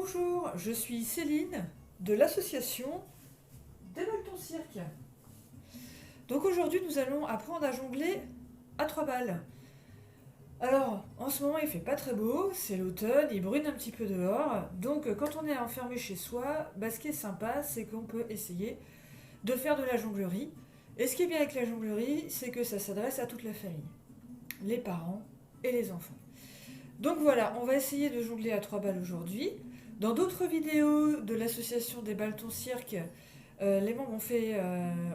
Bonjour, je suis Céline de l'association Déballe ton cirque. Donc aujourd'hui nous allons apprendre à jongler à 3 balles. Alors en ce moment il fait pas très beau, c'est l'automne, il brune un petit peu dehors. Donc quand on est enfermé chez soi, ce qui est sympa c'est qu'on peut essayer de faire de la jonglerie. Et ce qui est bien avec la jonglerie, c'est que ça s'adresse à toute la famille, les parents et les enfants. Donc voilà, on va essayer de jongler à 3 balles aujourd'hui. Dans d'autres vidéos de l'association des Balletons Cirque, les membres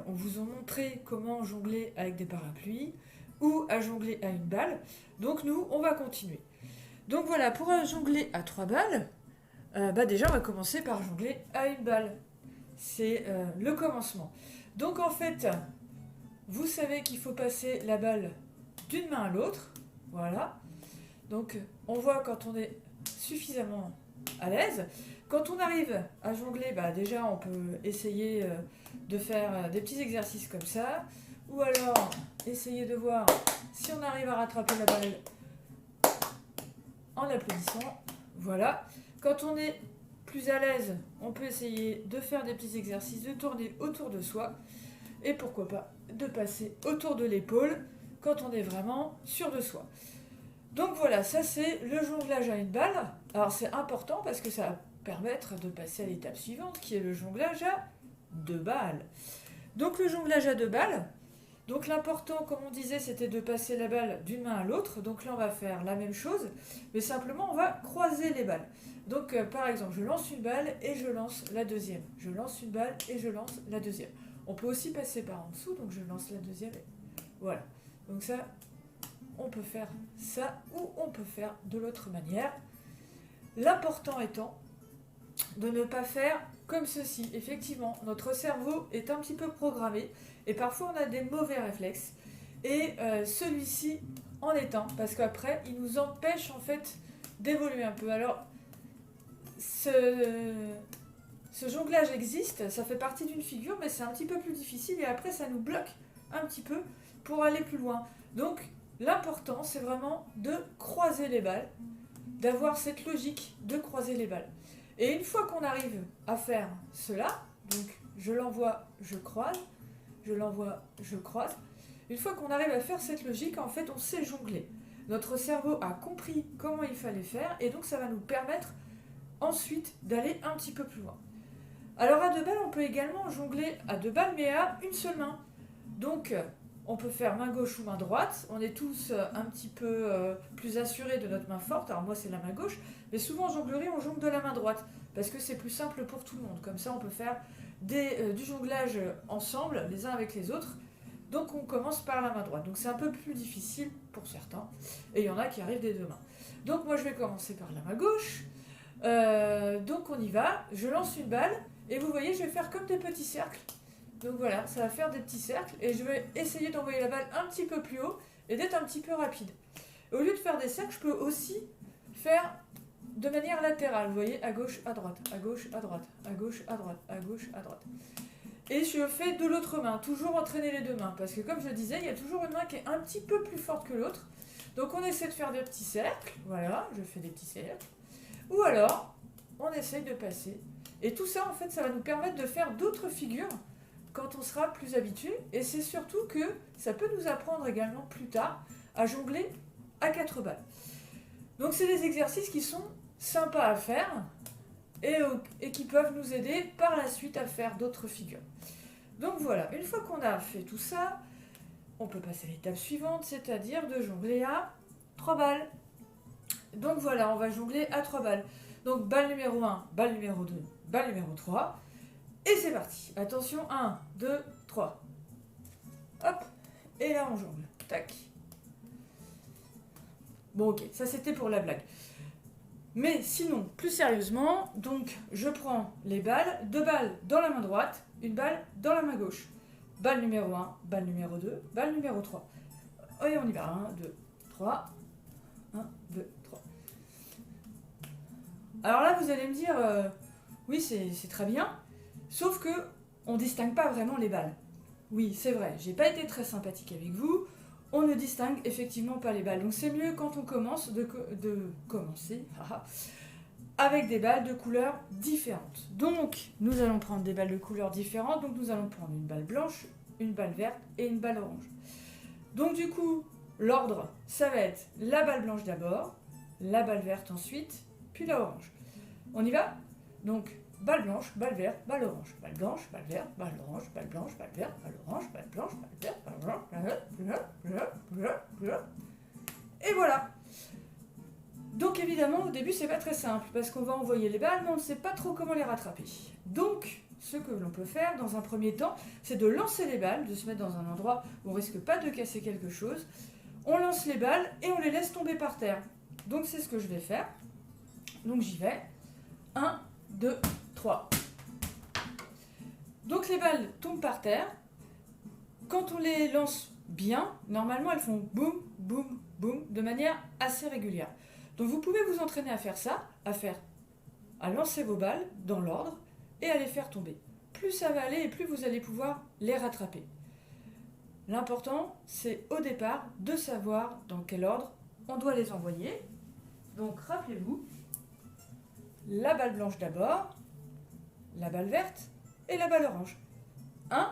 on vous ont montré comment jongler avec des parapluies ou à jongler à 1 balle. Donc nous, on va continuer. Donc voilà, pour jongler à 3 balles, déjà on va commencer par jongler à 1 balle. C'est le commencement. Donc en fait, vous savez qu'il faut passer la balle d'une main à l'autre. Voilà. Donc on voit quand on est suffisamment à l'aise. Quand on arrive à jongler, déjà on peut essayer de faire des petits exercices comme ça. Ou alors essayer de voir si on arrive à rattraper la balle en applaudissant. Voilà. Quand on est plus à l'aise, on peut essayer de faire des petits exercices, de tourner autour de soi. Et pourquoi pas de passer autour de l'épaule quand on est vraiment sûr de soi. Donc voilà, ça c'est le jonglage à 1 balle. Alors c'est important parce que ça va permettre de passer à l'étape suivante qui est le jonglage à 2 balles. Donc le jonglage à 2 balles, donc l'important comme on disait c'était de passer la balle d'une main à l'autre. Donc là on va faire la même chose, mais simplement on va croiser les balles. Donc par exemple je lance 1 balle et je lance la deuxième. Je lance 1 balle et je lance la deuxième. On peut aussi passer par en dessous, donc je lance la deuxième. Voilà, donc ça... on peut faire ça ou on peut faire de l'autre manière. L'important étant de ne pas faire comme ceci. Effectivement, notre cerveau est un petit peu programmé et parfois on a des mauvais réflexes. Et celui-ci en est un, parce qu'après, il nous empêche en fait d'évoluer un peu. Alors, ce jonglage existe, ça fait partie d'une figure, mais c'est un petit peu plus difficile et après ça nous bloque un petit peu pour aller plus loin. Donc, l'important, c'est vraiment de croiser les balles, d'avoir cette logique de croiser les balles. Et une fois qu'on arrive à faire cela, donc je l'envoie, je croise, je l'envoie, je croise, une fois qu'on arrive à faire cette logique, en fait, on sait jongler. Notre cerveau a compris comment il fallait faire et donc ça va nous permettre ensuite d'aller un petit peu plus loin. Alors à 2 balles, on peut également jongler à 2 balles, mais à une seule main. Donc, on peut faire main gauche ou main droite. On est tous un petit peu plus assurés de notre main forte. Alors moi, c'est la main gauche. Mais souvent, en jonglerie, on jongle de la main droite. Parce que c'est plus simple pour tout le monde. Comme ça, on peut faire du jonglage ensemble, les uns avec les autres. Donc, on commence par la main droite. Donc, c'est un peu plus difficile pour certains. Et il y en a qui arrivent des 2 mains. Donc, moi, je vais commencer par la main gauche. Donc, on y va. Je lance 1 balle. Et vous voyez, je vais faire comme des petits cercles. Donc voilà, ça va faire des petits cercles et je vais essayer d'envoyer la balle un petit peu plus haut et d'être un petit peu rapide. Au lieu de faire des cercles, je peux aussi faire de manière latérale. Vous voyez, à gauche, à droite, à gauche, à droite, à gauche, à droite, à gauche, à droite. Et je fais de l'autre main, toujours entraîner les 2 mains. Parce que comme je le disais, il y a toujours une main qui est un petit peu plus forte que l'autre. Donc on essaie de faire des petits cercles. Voilà, je fais des petits cercles. Ou alors, on essaye de passer. Et tout ça, en fait, ça va nous permettre de faire d'autres figures quand on sera plus habitué, et c'est surtout que ça peut nous apprendre également plus tard à jongler à 4 balles. Donc c'est des exercices qui sont sympas à faire et qui peuvent nous aider par la suite à faire d'autres figures. Donc voilà, une fois qu'on a fait tout ça, on peut passer à l'étape suivante, c'est-à-dire de jongler à 3 balles. Donc voilà, on va jongler à 3 balles. Donc balle numéro 1, balle numéro 2, balle numéro 3. Et c'est parti. Attention, 1, 2, 3. Hop. Et là, on jongle. Tac. Bon, ok. Ça, c'était pour la blague. Mais sinon, plus sérieusement, donc, je prends les balles. 2 balles dans la main droite, 1 balle dans la main gauche. Balle numéro 1, balle numéro 2, balle numéro 3. Et on y va. 1, 2, 3. 1, 2, 3. Alors là, vous allez me dire, oui, c'est très bien. Sauf que on ne distingue pas vraiment les balles. Oui, c'est vrai, j'ai pas été très sympathique avec vous. On ne distingue effectivement pas les balles. Donc c'est mieux quand on commence de commencer avec des balles de couleurs différentes. Donc, nous allons prendre des balles de couleurs différentes. Donc, nous allons prendre une balle blanche, une balle verte et une balle orange. Donc, du coup, l'ordre, ça va être la balle blanche d'abord, la balle verte ensuite, puis la orange. On y va? Donc, balle blanche, balle verte, balle orange, balle blanche, balle verte, balle orange, balle blanche, balle verte, balle orange, balle blanche, balle verte, balle orange, balle verte, et voilà. Donc évidemment, au début, c'est pas très simple, parce qu'on va envoyer les balles, mais on ne sait pas trop comment les rattraper. Donc, ce que l'on peut faire, dans un premier temps, c'est de lancer les balles, de se mettre dans un endroit où on risque pas de casser quelque chose. On lance les balles et on les laisse tomber par terre. Donc c'est ce que je vais faire. Donc j'y vais. 1, 2, 3. Donc les balles tombent par terre. Quand on les lance bien, normalement elles font boum, boum, boum, de manière assez régulière. Donc vous pouvez vous entraîner à faire ça, à lancer vos balles dans l'ordre et à les faire tomber. Plus ça va aller et plus vous allez pouvoir les rattraper. L'important, c'est au départ de savoir dans quel ordre on doit les envoyer. Donc rappelez-vous, la balle blanche d'abord, la balle verte et la balle orange. 1,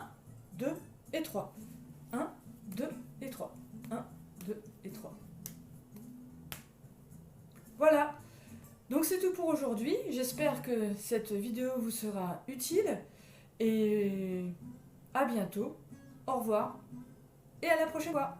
2 et 3. 1, 2 et 3. 1, 2 et 3. Voilà. Donc c'est tout pour aujourd'hui. J'espère que cette vidéo vous sera utile. Et à bientôt. Au revoir. Et à la prochaine fois.